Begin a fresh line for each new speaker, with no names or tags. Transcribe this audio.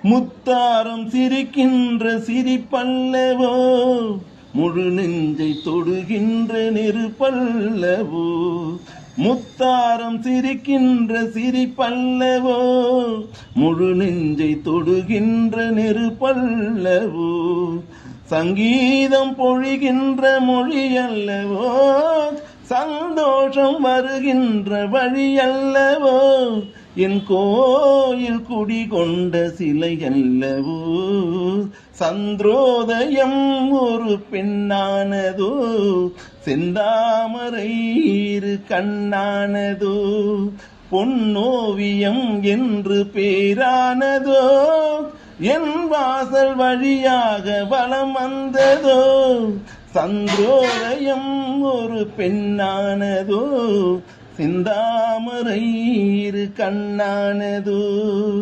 முத்தாரம் சிரிக்கின்ற சிரிப்பல்லவோ, முழு நெஞ்சை தொடுகின்ற நெருப்பல்லவோ. முத்தாரம் சிரிக்கின்ற சிரிப்பல்லவோ, முழு நெஞ்சை தொடுகின்ற நெருப்பல்லவோ. சங்கீதம் பொழிகின்ற மொழி அல்லவோ, சந்தோஷம் வருகின்ற வழி அல்லவோ. என் கோயில் குடிகொண்ட சிலை அல்லவோ. சந்திரோதயம் ஒரு பெண்ணானதோ, செந்தாமரை இரு கண்ணானதோ. பொன்னோவியம் என்று பேரானதோ, என் வாசல் வழியாக வலம் வந்ததோ. சந்திரோதயம் ஒரு பெண்ணானதோ, செந்தாமரை இரு கண்ணானதோ.